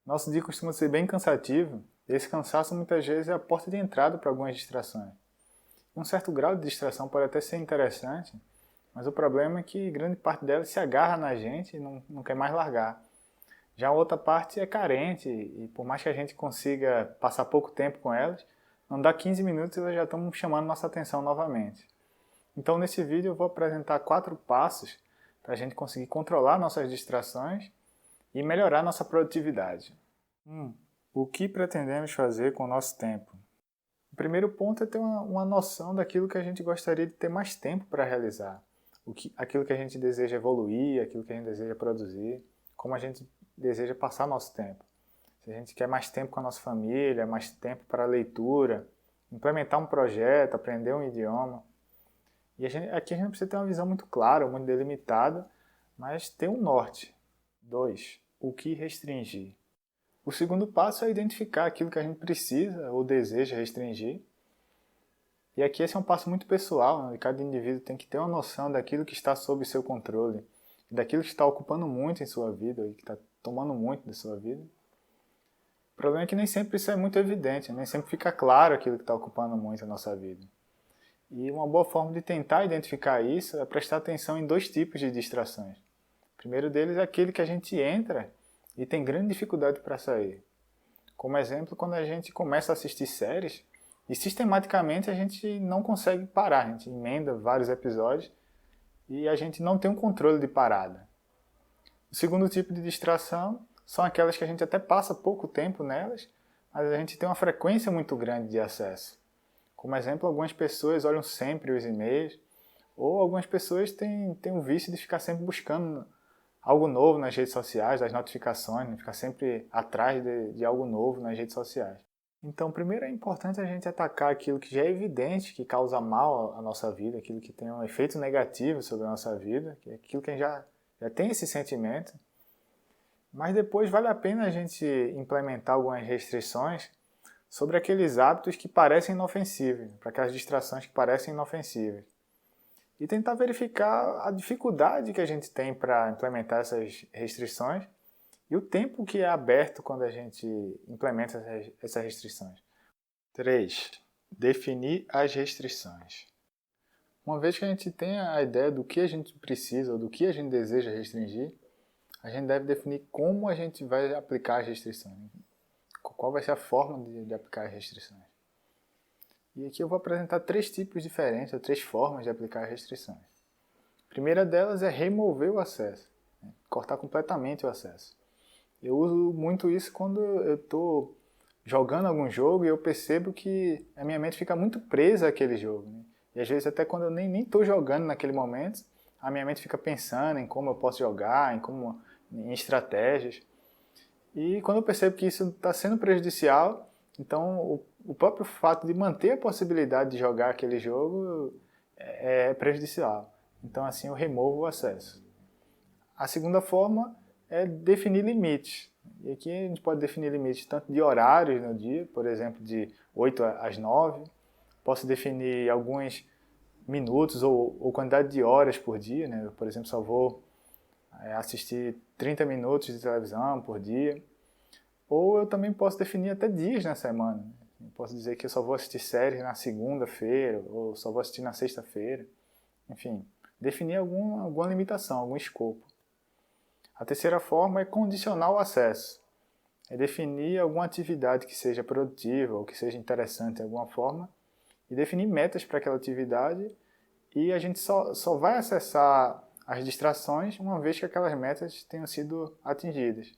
Nosso dia costuma ser bem cansativo, e esse cansaço muitas vezes é a porta de entrada para algumas distrações. Um certo grau de distração pode até ser interessante, mas o problema é que grande parte delas se agarra na gente e não quer mais largar. Já a outra parte é carente e por mais que a gente consiga passar pouco tempo com elas, não dá 15 minutos e elas já estão chamando nossa atenção novamente. Então nesse vídeo eu vou apresentar 4 passos para a gente conseguir controlar nossas distrações e melhorar nossa produtividade. 1. O que pretendemos fazer com o nosso tempo? O primeiro ponto é ter uma noção daquilo que a gente gostaria de ter mais tempo para realizar. Aquilo que a gente deseja evoluir, aquilo que a gente deseja produzir, como a gente deseja passar nosso tempo. Se a gente quer mais tempo com a nossa família, mais tempo para a leitura, implementar um projeto, aprender um idioma. Aqui a gente precisa ter uma visão muito clara, muito delimitada, mas ter um norte. 2. O que restringir? O segundo passo é identificar aquilo que a gente precisa ou deseja restringir. E aqui esse é um passo muito pessoal, né? Cada indivíduo tem que ter uma noção daquilo que está sob seu controle, daquilo que está ocupando muito em sua vida, e que está tomando muito da sua vida. O problema é que nem sempre isso é muito evidente, nem sempre fica claro aquilo que está ocupando muito a nossa vida. E uma boa forma de tentar identificar isso é prestar atenção em 2 tipos de distrações. O primeiro deles é aquele que a gente entra e tem grande dificuldade para sair. Como exemplo, quando a gente começa a assistir séries e sistematicamente a gente não consegue parar, a gente emenda vários episódios e a gente não tem um controle de parada. O segundo tipo de distração são aquelas que a gente até passa pouco tempo nelas, mas a gente tem uma frequência muito grande de acesso. Como exemplo, algumas pessoas olham sempre os e-mails, ou algumas pessoas têm o vício de ficar sempre buscando algo novo nas redes sociais, das notificações, né? Ficar sempre atrás de algo novo nas redes sociais. Então, primeiro é importante a gente atacar aquilo que já é evidente, que causa mal à nossa vida, aquilo que tem um efeito negativo sobre a nossa vida, que é aquilo que a gente já tem esse sentimento. Mas depois vale a pena a gente implementar algumas restrições sobre aqueles hábitos que parecem inofensivos, para aquelas distrações que parecem inofensivas. E tentar verificar a dificuldade que a gente tem para implementar essas restrições e o tempo que é aberto quando a gente implementa essas restrições. 3. Definir as restrições. Uma vez que a gente tem a ideia do que a gente precisa ou do que a gente deseja restringir, a gente deve definir como a gente vai aplicar as restrições. Qual vai ser a forma de aplicar as restrições. E aqui eu vou apresentar 3 tipos diferentes, ou 3 formas de aplicar as restrições. A primeira delas é remover o acesso, né? Cortar completamente o acesso. Eu uso muito isso quando eu estou jogando algum jogo e eu percebo que a minha mente fica muito presa àquele jogo, né? E às vezes até quando eu nem estou jogando naquele momento, a minha mente fica pensando em como eu posso jogar, em estratégias. E quando eu percebo que isso está sendo prejudicial, então o próprio fato de manter a possibilidade de jogar aquele jogo é prejudicial. Então assim eu removo o acesso. A segunda forma é definir limites. E aqui a gente pode definir limites tanto de horários no dia, por exemplo, de 8 às 9. Posso definir alguns minutos ou quantidade de horas por dia, né? Eu, por exemplo, só vou assistir 30 minutos de televisão por dia. Ou eu também posso definir até dias na semana. Eu posso dizer que eu só vou assistir séries na segunda-feira, ou só vou assistir na sexta-feira. Enfim, definir alguma limitação, algum escopo. A terceira forma é condicionar o acesso. É definir alguma atividade que seja produtiva ou que seja interessante de alguma forma e definir metas para aquela atividade e a gente só vai acessar as distrações uma vez que aquelas metas tenham sido atingidas.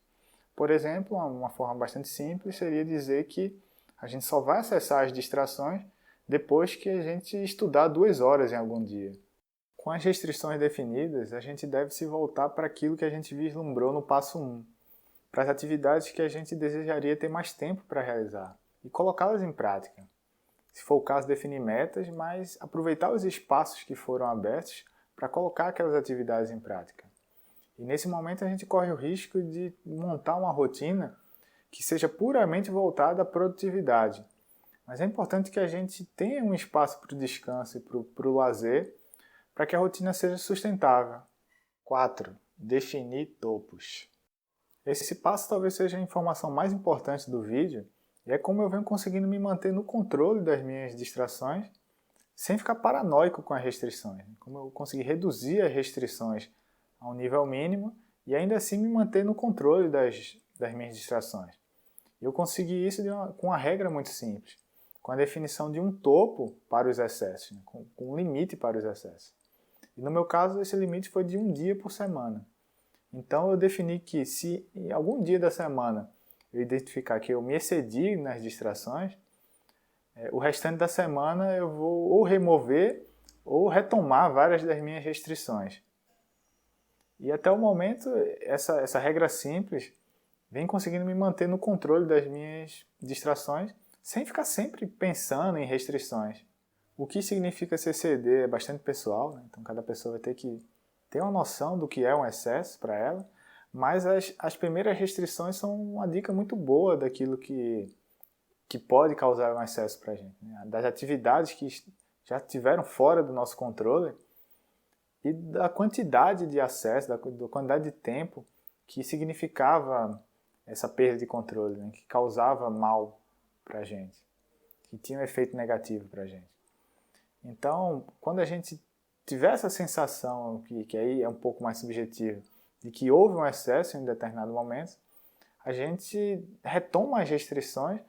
Por exemplo, uma forma bastante simples seria dizer que a gente só vai acessar as distrações depois que a gente estudar 2 horas em algum dia. Com as restrições definidas, a gente deve se voltar para aquilo que a gente vislumbrou no passo 1, para as atividades que a gente desejaria ter mais tempo para realizar e colocá-las em prática. Se for o caso, definir metas, mas aproveitar os espaços que foram abertos para colocar aquelas atividades em prática. E nesse momento a gente corre o risco de montar uma rotina que seja puramente voltada à produtividade. Mas é importante que a gente tenha um espaço para o descanso e para o lazer, para que a rotina seja sustentável. 4. Definir topos. Esse passo talvez seja a informação mais importante do vídeo, e é como eu venho conseguindo me manter no controle das minhas distrações, sem ficar paranoico com as restrições. Como eu consegui reduzir as restrições a um nível mínimo e ainda assim me manter no controle das minhas distrações. Eu consegui isso com uma regra muito simples, com a definição de um topo para os excessos, né? com um limite para os excessos. E no meu caso, esse limite foi de um dia por semana. Então eu defini que se em algum dia da semana eu identificar que eu me excedi nas distrações, o restante da semana eu vou ou remover ou retomar várias das minhas restrições. E até o momento, essa regra simples vem conseguindo me manter no controle das minhas distrações, sem ficar sempre pensando em restrições. O que significa se exceder é bastante pessoal, né? Então cada pessoa vai ter que ter uma noção do que é um excesso para ela, mas as primeiras restrições são uma dica muito boa daquilo que pode causar um excesso para a gente, né? Das atividades que já estiveram fora do nosso controle e da quantidade de acesso, da quantidade de tempo que significava essa perda de controle, né? Que causava mal para a gente, que tinha um efeito negativo para a gente. Então, quando a gente tiver essa sensação, que aí é um pouco mais subjetivo, de que houve um excesso em determinado momento, a gente retoma as restrições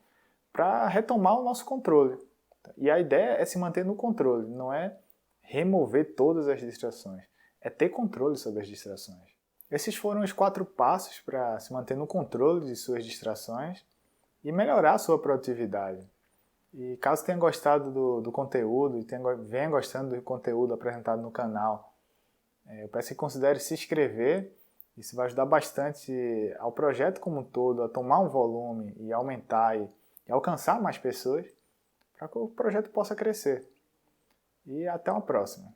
para retomar o nosso controle. E a ideia é se manter no controle, não é remover todas as distrações, é ter controle sobre as distrações. Esses foram os 4 passos para se manter no controle de suas distrações e melhorar a sua produtividade. E caso tenha gostado do conteúdo e venha gostando do conteúdo apresentado no canal, eu peço que considere se inscrever. Isso vai ajudar bastante ao projeto como um todo, a tomar um volume e aumentar e alcançar mais pessoas para que o projeto possa crescer. E até uma próxima.